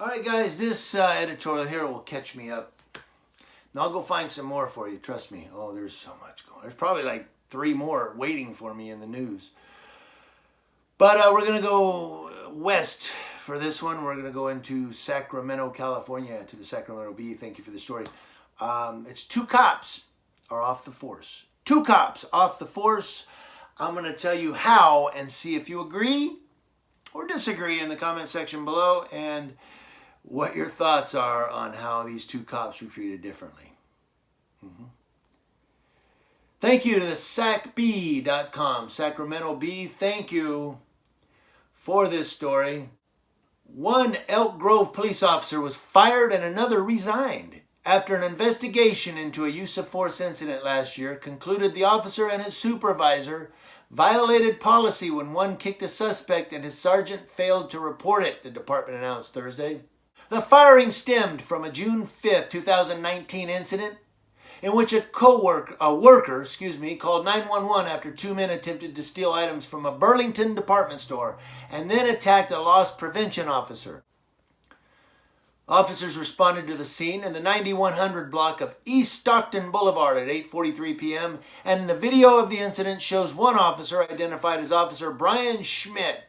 All right, guys, this editorial here will catch me up. Now I'll go find some more for you, trust me. Oh, there's so much going on. There's probably like 3 more waiting for me in the news. But we're going to go west for this one. We're going to go into Sacramento, California, to the Sacramento Bee. Thank you for the story. It's 2 cops are off the force. 2 cops off the force. I'm going to tell you how and see if you agree or disagree in the comment section below, and what your thoughts are on how these 2 cops were treated differently. Thank you to the SacBee.com, Sacramento Bee. Thank you for this story. 1 Elk Grove police officer was fired and another resigned after an investigation into a use of force incident last year concluded the officer and his supervisor violated policy when one kicked a suspect and his sergeant failed to report it, the department announced Thursday. The firing stemmed from a June 5, 2019 incident in which a worker called 911 after 2 men attempted to steal items from a Burlington department store and then attacked a loss prevention officer. Officers responded to the scene in the 9100 block of East Stockton Boulevard at 8:43 p.m. and the video of the incident shows one officer, identified as Officer Brian Schmidt,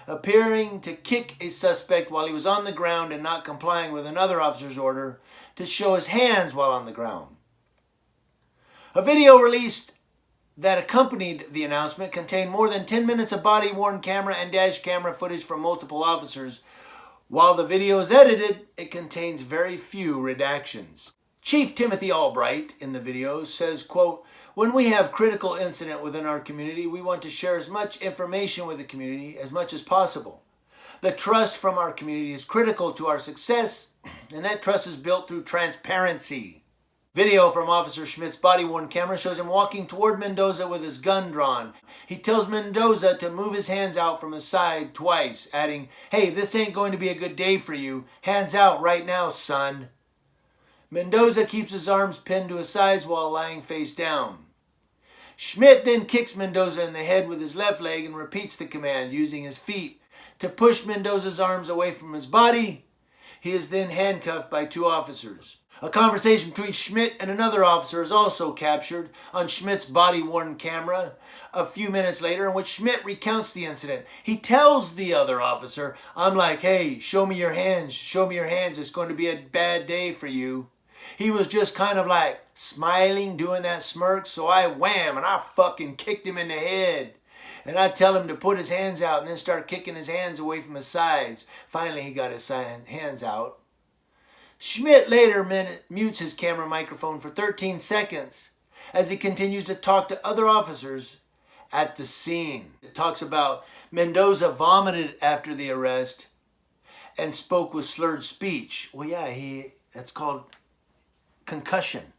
appearing to kick a suspect while he was on the ground and not complying with another officer's order to show his hands while on the ground. A video released that accompanied the announcement contained more than 10 minutes of body-worn camera and dash camera footage from multiple officers. While the video is edited, it contains very few redactions. Chief Timothy Albright in the video says, quote, "When we have critical incident within our community, we want to share as much information with the community as much as possible. The trust from our community is critical to our success, and that trust is built through transparency." Video from Officer Schmidt's body-worn camera shows him walking toward Mendoza with his gun drawn. He tells Mendoza to move his hands out from his side twice, adding, "Hey, this ain't going to be a good day for you. Hands out right now, son." Mendoza keeps his arms pinned to his sides while lying face down. Schmidt then kicks Mendoza in the head with his left leg and repeats the command, using his feet to push Mendoza's arms away from his body. He is then handcuffed by 2 officers. A conversation between Schmidt and another officer is also captured on Schmidt's body-worn camera a few minutes later, in which Schmidt recounts the incident. He tells the other officer, "I'm like, hey, show me your hands, it's going to be a bad day for you." He was just kind of like smiling, doing that smirk, so I wham, and I fucking kicked him in the head. And I tell him to put his hands out and then start kicking his hands away from his sides. Finally, he got his hands out. Schmidt later mutes his camera microphone for 13 seconds as he continues to talk to other officers at the scene. It talks about Mendoza vomited after the arrest and spoke with slurred speech. Well, yeah, that's called concussion.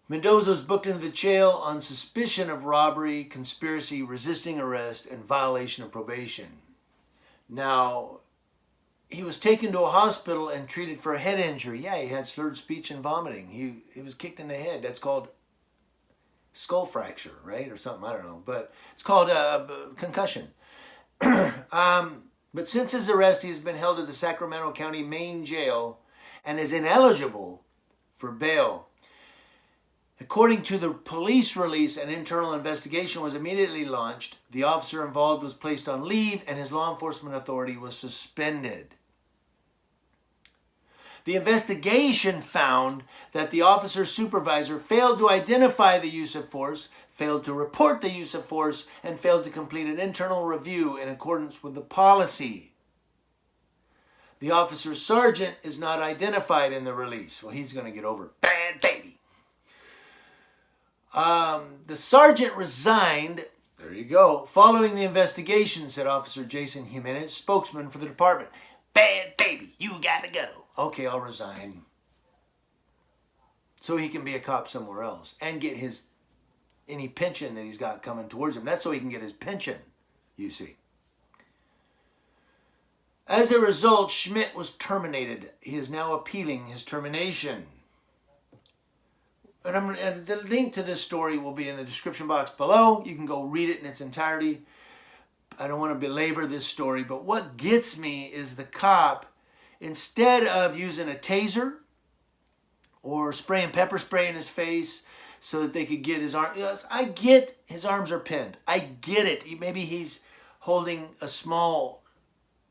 Mendoza was booked into the jail on suspicion of robbery, conspiracy, resisting arrest, and violation of probation. Now, he was taken to a hospital and treated for a head injury. Yeah, he had slurred speech and vomiting. He was kicked in the head. That's called skull fracture, right? Or something, I don't know. But it's called concussion. But since his arrest, he has been held at the Sacramento County Main Jail and is ineligible for bail. According to the police release, an internal investigation was immediately launched. The officer involved was placed on leave and his law enforcement authority was suspended. The investigation found that the officer's supervisor failed to identify the use of force, failed to report the use of force, and failed to complete an internal review in accordance with the policy. The officer's sergeant is not identified in the release. Well, he's going to get over bad baby. The sergeant resigned, there you go, following the investigation, said Officer Jason Jimenez, spokesman for the department. Bad baby, you gotta go. Okay, I'll resign. So he can be a cop somewhere else and get any pension that he's got coming towards him. That's so he can get his pension, you see. As a result, Schmidt was terminated. He is now appealing his termination. And the link to this story will be in the description box below. You can go read it in its entirety. I don't want to belabor this story, but what gets me is the cop, instead of using a taser or spraying pepper spray in his face so that they could get his arm. I get his arms are pinned. I get it. Maybe he's holding a small,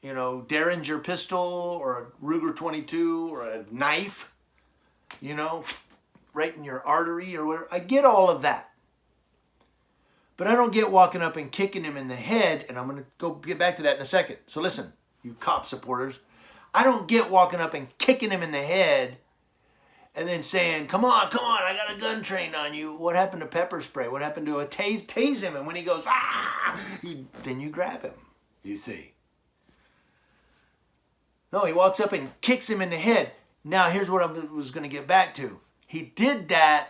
Derringer pistol or a Ruger 22 or a knife, right in your artery or whatever. I get all of that. But I don't get walking up and kicking him in the head, and I'm going to get back to that in a second. So listen, you cop supporters. I don't get walking up and kicking him in the head and then saying, come on, I got a gun trained on you. What happened to pepper spray? What happened to a tase him? And when he goes, then you grab him, you see. No, he walks up and kicks him in the head. Now, here's what I was going to get back to. He did that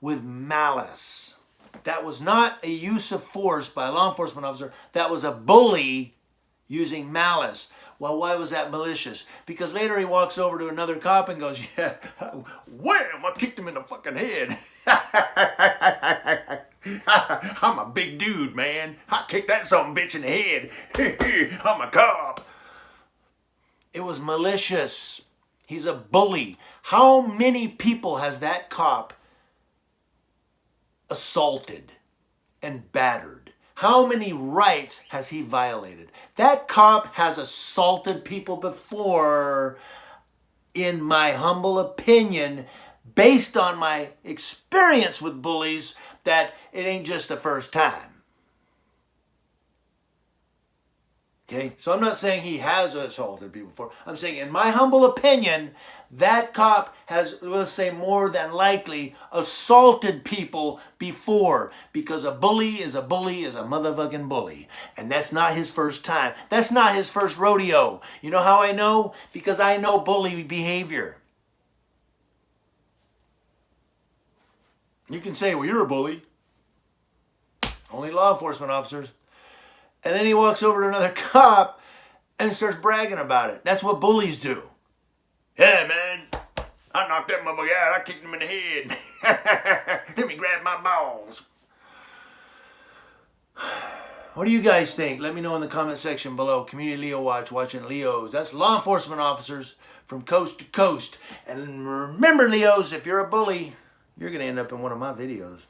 with malice. That was not a use of force by a law enforcement officer. That was a bully using malice. Well, why was that malicious? Because later he walks over to another cop and goes, yeah, wham, I kicked him in the fucking head. I'm a big dude, man. I kicked that son of a bitch in the head. I'm a cop. It was malicious. He's a bully. How many people has that cop assaulted and battered? How many rights has he violated? That cop has assaulted people before, in my humble opinion, based on my experience with bullies, that it ain't just the first time. Okay, so I'm not saying he has assaulted people before. I'm saying, in my humble opinion, that cop has, let's say more than likely, assaulted people before, because a bully is a motherfucking bully. And that's not his first time. That's not his first rodeo. You know how I know? Because I know bully behavior. You can say, well, you're a bully. Only law enforcement officers. And then he walks over to another cop and starts bragging about it. That's what bullies do. Yeah, man, I knocked that motherfucker out. I kicked him in the head. Let me grab my balls. What do you guys think? Let me know in the comment section below. Community Leo Watch, watching Leos. That's law enforcement officers from coast to coast. And remember, Leos, if you're a bully, you're going to end up in one of my videos.